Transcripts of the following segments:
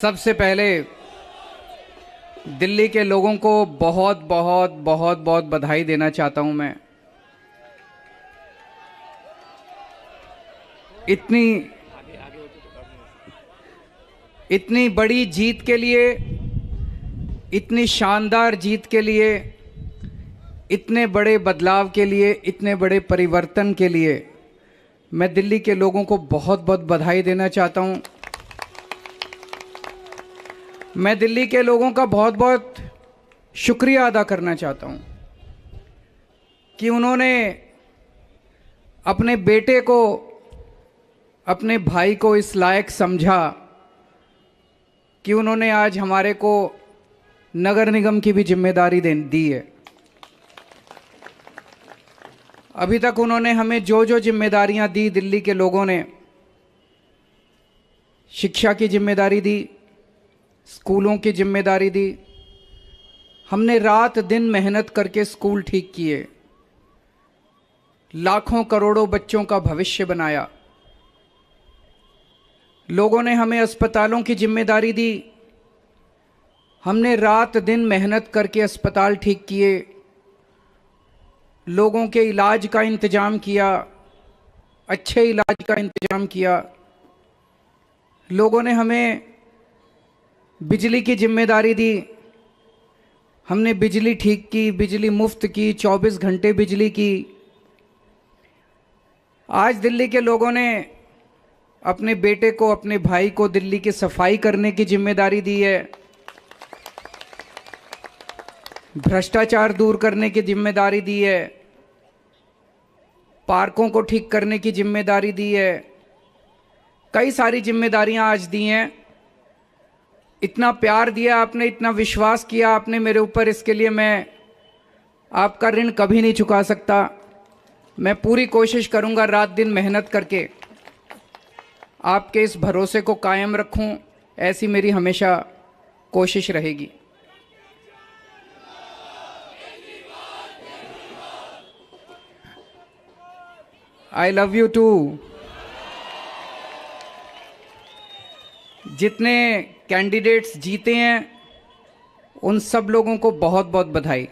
सबसे पहले दिल्ली के लोगों को बहुत बहुत बहुत बहुत बधाई देना चाहता हूं मैं। इतनी इतनी बड़ी जीत के लिए, इतनी शानदार जीत के लिए, इतने बड़े बदलाव के लिए, इतने बड़े परिवर्तन के लिए मैं दिल्ली के लोगों को बहुत बहुत बधाई देना चाहता हूं। मैं दिल्ली के लोगों का बहुत बहुत शुक्रिया अदा करना चाहता हूं कि उन्होंने अपने बेटे को, अपने भाई को इस लायक समझा कि उन्होंने आज हमारे को नगर निगम की भी जिम्मेदारी दी है। अभी तक उन्होंने हमें जो जो जिम्मेदारियां दी, दिल्ली के लोगों ने शिक्षा की जिम्मेदारी दी, स्कूलों की जिम्मेदारी दी। हमने रात दिन मेहनत करके स्कूल ठीक किए, लाखों करोड़ों बच्चों का भविष्य बनाया। लोगों ने हमें अस्पतालों की जिम्मेदारी दी, हमने रात दिन मेहनत करके अस्पताल ठीक किए, लोगों के इलाज का इंतजाम किया, अच्छे इलाज का इंतजाम किया। लोगों ने हमें बिजली की जिम्मेदारी दी, हमने बिजली ठीक की, बिजली मुफ्त की, 24 घंटे बिजली की। आज दिल्ली के लोगों ने अपने बेटे को, अपने भाई को दिल्ली की सफाई करने की जिम्मेदारी दी है, भ्रष्टाचार दूर करने की जिम्मेदारी दी है, पार्कों को ठीक करने की जिम्मेदारी दी है। कई सारी जिम्मेदारियां आज दी हैं। इतना प्यार दिया आपने, इतना विश्वास किया आपने मेरे ऊपर, इसके लिए मैं आपका ऋण कभी नहीं चुका सकता। मैं पूरी कोशिश करूंगा रात दिन मेहनत करके आपके इस भरोसे को कायम रखूं, ऐसी मेरी हमेशा कोशिश रहेगी। I love you too. जितने कैंडिडेट्स जीते हैं उन सब लोगों को बहुत बहुत बधाई।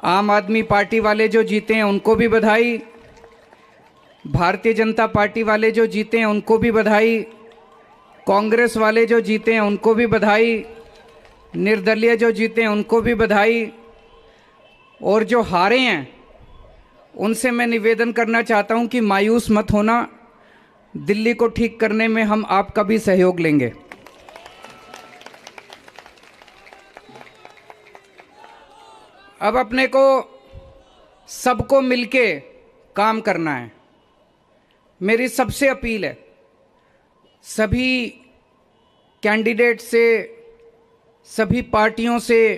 आम आदमी पार्टी वाले जो जीते हैं उनको भी बधाई, भारतीय जनता पार्टी वाले जो जीते हैं उनको भी बधाई, कांग्रेस वाले जो जीते हैं उनको भी बधाई, निर्दलीय जो जीते हैं उनको भी बधाई, और जो हारे हैं उनसे मैं निवेदन करना चाहता हूं कि मायूस मत होना, दिल्ली को ठीक करने में हम आपका भी सहयोग लेंगे। अब अपने को सबको मिलके काम करना है। मेरी सबसे अपील है सभी कैंडिडेट से, सभी पार्टियों से,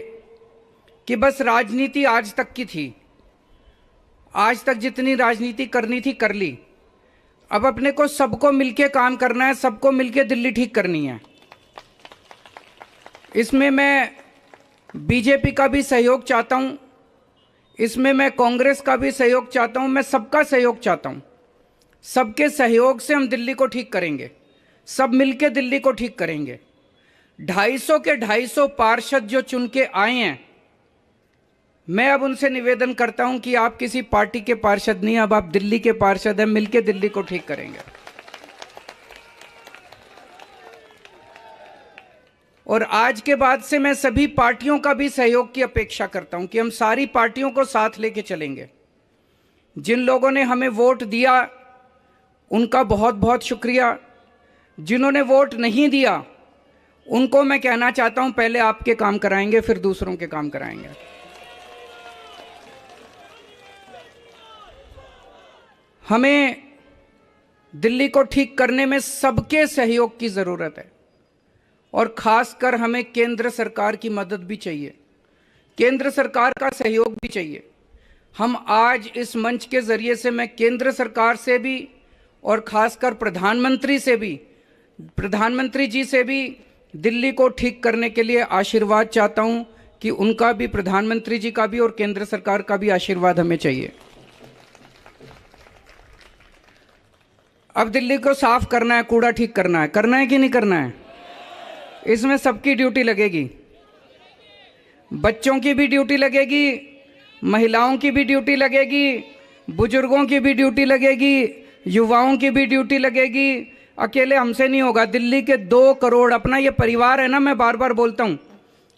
कि बस राजनीति आज तक की थी, आज तक जितनी राजनीति करनी थी कर ली। अब अपने को सबको मिलके काम करना है, सबको मिलके दिल्ली ठीक करनी है। इसमें मैं बीजेपी का भी सहयोग चाहता हूं, इसमें मैं कांग्रेस का भी सहयोग चाहता हूं, मैं सबका सहयोग चाहता हूं। सबके सहयोग से हम दिल्ली को ठीक करेंगे, सब मिलके दिल्ली को ठीक करेंगे। 250 के 250 पार्षद जो चुन के आए हैं, मैं अब उनसे निवेदन करता हूं कि आप किसी पार्टी के पार्षद नहीं, अब आप दिल्ली के पार्षद हैं, मिलके दिल्ली को ठीक करेंगे। और आज के बाद से मैं सभी पार्टियों का भी सहयोग की अपेक्षा करता हूं कि हम सारी पार्टियों को साथ लेके चलेंगे। जिन लोगों ने हमें वोट दिया उनका बहुत बहुत शुक्रिया, जिन्होंने वोट नहीं दिया उनको मैं कहना चाहता हूं पहले आपके काम कराएंगे, फिर दूसरों के काम कराएंगे। हमें दिल्ली को ठीक करने में सबके सहयोग की जरूरत है, और खासकर हमें केंद्र सरकार की मदद भी चाहिए, केंद्र सरकार का सहयोग भी चाहिए। हम आज इस मंच के जरिए से मैं केंद्र सरकार से भी और खासकर प्रधानमंत्री से भी, प्रधानमंत्री जी से भी दिल्ली को ठीक करने के लिए आशीर्वाद चाहता हूं कि उनका भी, प्रधानमंत्री जी का भी और केंद्र सरकार का भी आशीर्वाद हमें चाहिए। अब दिल्ली को साफ करना है, कूड़ा ठीक करना है कि नहीं करना है? इसमें सबकी ड्यूटी लगेगी, बच्चों की भी ड्यूटी लगेगी, महिलाओं की भी ड्यूटी लगेगी, बुजुर्गों की भी ड्यूटी लगेगी, युवाओं की भी ड्यूटी लगेगी। अकेले हमसे नहीं होगा। दिल्ली के 2 करोड़, अपना ये परिवार है ना, मैं बार बार बोलता हूँ,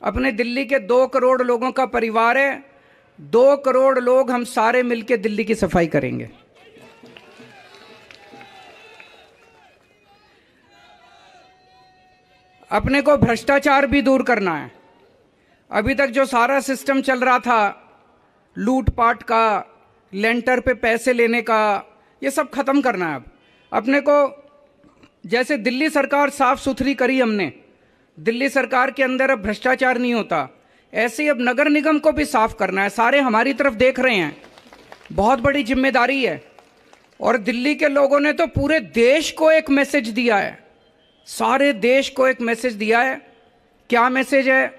अपने दिल्ली के 2 करोड़ लोगों का परिवार है। 2 करोड़ लोग हम सारे मिलकर दिल्ली की सफाई करेंगे। अपने को भ्रष्टाचार भी दूर करना है। अभी तक जो सारा सिस्टम चल रहा था, लूटपाट का, लेंटर पे पैसे लेने का, ये सब खत्म करना है। अब अपने को, जैसे दिल्ली सरकार साफ सुथरी करी हमने, दिल्ली सरकार के अंदर अब भ्रष्टाचार नहीं होता, ऐसे ही अब नगर निगम को भी साफ करना है। सारे हमारी तरफ देख रहे हैं, बहुत बड़ी जिम्मेदारी है। और दिल्ली के लोगों ने तो पूरे देश को एक मैसेज दिया है, सारे देश को एक मैसेज दिया है। क्या मैसेज है?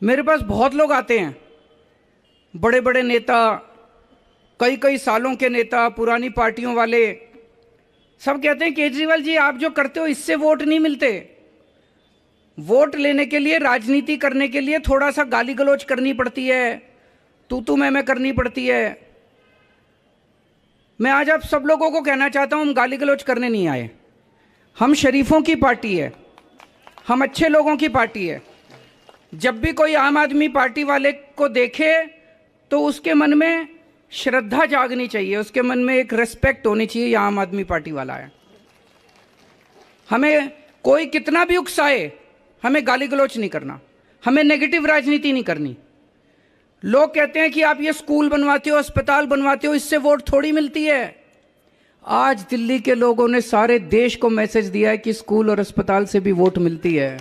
मेरे पास बहुत लोग आते हैं, बड़े बड़े नेता, कई कई सालों के नेता, पुरानी पार्टियों वाले, सब कहते हैं केजरीवाल जी आप जो करते हो इससे वोट नहीं मिलते। वोट लेने के लिए, राजनीति करने के लिए थोड़ा सा गाली गलौज करनी पड़ती है, तू मैं करनी पड़ती है। मैं आज आप सब लोगों को कहना चाहता हूं, हम गाली गलौज करने नहीं आए। हम शरीफों की पार्टी है, हम अच्छे लोगों की पार्टी है। जब भी कोई आम आदमी पार्टी वाले को देखे तो उसके मन में श्रद्धा जागनी चाहिए, उसके मन में एक रिस्पेक्ट होनी चाहिए, ये आम आदमी पार्टी वाला है। हमें कोई कितना भी उकसाए, हमें गाली गलौच नहीं करना, हमें नेगेटिव राजनीति नहीं करनी। लोग कहते हैं कि आप ये स्कूल बनवाते हो, अस्पताल बनवाते हो, इससे वोट थोड़ी मिलती है। आज दिल्ली के लोगों ने सारे देश को मैसेज दिया है कि स्कूल और अस्पताल से भी वोट मिलती है।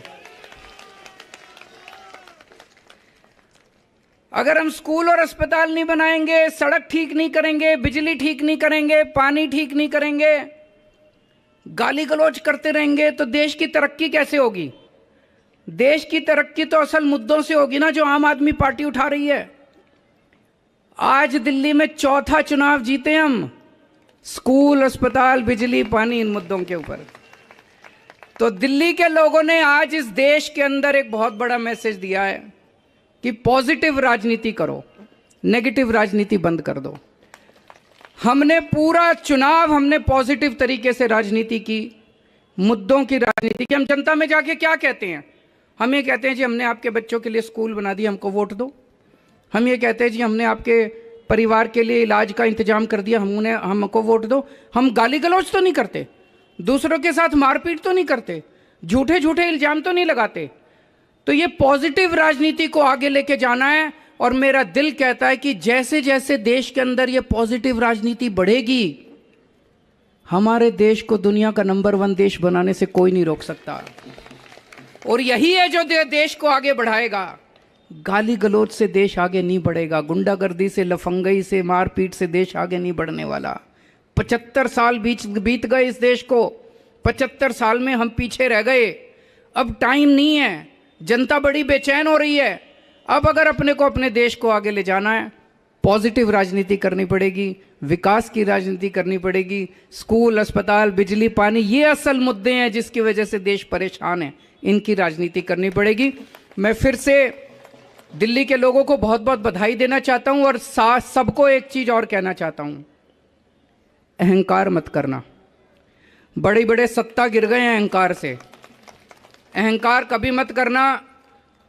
अगर हम स्कूल और अस्पताल नहीं बनाएंगे, सड़क ठीक नहीं करेंगे, बिजली ठीक नहीं करेंगे, पानी ठीक नहीं करेंगे, गाली गलौज करते रहेंगे, तो देश की तरक्की कैसे होगी? देश की तरक्की तो असल मुद्दों से होगी ना, जो आम आदमी पार्टी उठा रही है। आज दिल्ली में 4था चुनाव जीते हम, स्कूल, अस्पताल, बिजली, पानी, इन मुद्दों के ऊपर। तो दिल्ली के लोगों ने आज इस देश के अंदर एक बहुत बड़ा मैसेज दिया है कि पॉजिटिव राजनीति करो, नेगेटिव राजनीति बंद कर दो। हमने पूरा चुनाव हमने पॉजिटिव तरीके से राजनीति की, मुद्दों की राजनीति की। हम जनता में जाके क्या कहते हैं? हम ये कहते हैं जी हमने आपके बच्चों के लिए स्कूल बना दिया, हमको वोट दो। हम ये कहते हैं जी हमने आपके परिवार के लिए इलाज का इंतजाम कर दिया, हमको वोट दो। हम गाली गलौज तो नहीं करते, दूसरों के साथ मारपीट तो नहीं करते, झूठे झूठे इल्जाम तो नहीं लगाते। तो ये पॉजिटिव राजनीति को आगे लेके जाना है। और मेरा दिल कहता है कि जैसे जैसे देश के अंदर ये पॉजिटिव राजनीति बढ़ेगी, हमारे देश को दुनिया का नंबर 1 देश बनाने से कोई नहीं रोक सकता। और यही है जो देश को आगे बढ़ाएगा। गाली गलौज से देश आगे नहीं बढ़ेगा, गुंडागर्दी से, लफंगई से, मारपीट से देश आगे नहीं बढ़ने वाला। 75 साल बीत गए इस देश को, 75 साल में हम पीछे रह गए। अब टाइम नहीं है, जनता बड़ी बेचैन हो रही है। अब अगर अपने को, अपने देश को आगे ले जाना है, पॉजिटिव राजनीति करनी पड़ेगी, विकास की राजनीति करनी पड़ेगी। स्कूल, अस्पताल, बिजली, पानी, ये असल मुद्दे हैं जिसकी वजह से देश परेशान है, इनकी राजनीति करनी पड़ेगी। मैं फिर से दिल्ली के लोगों को बहुत बहुत बधाई देना चाहता हूं और सबको एक चीज और कहना चाहता हूं, अहंकार मत करना। बड़े बड़े सत्ता गिर गए हैं अहंकार से, अहंकार कभी मत करना।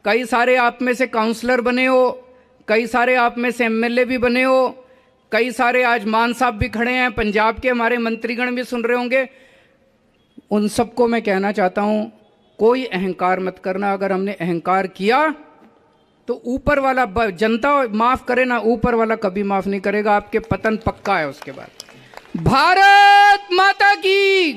कई सारे आप में से काउंसलर बने हो, कई सारे आप में से एमएलए भी बने हो, कई सारे आज मान साहब भी खड़े हैं, पंजाब के हमारे मंत्रीगण भी सुन रहे होंगे। उन सबको मैं कहना चाहता हूं, कोई अहंकार मत करना। अगर हमने अहंकार किया तो ऊपर वाला, जनता माफ करे ना, ऊपर वाला कभी माफ नहीं करेगा, आपके पतन पक्का है उसके बाद। भारत माता की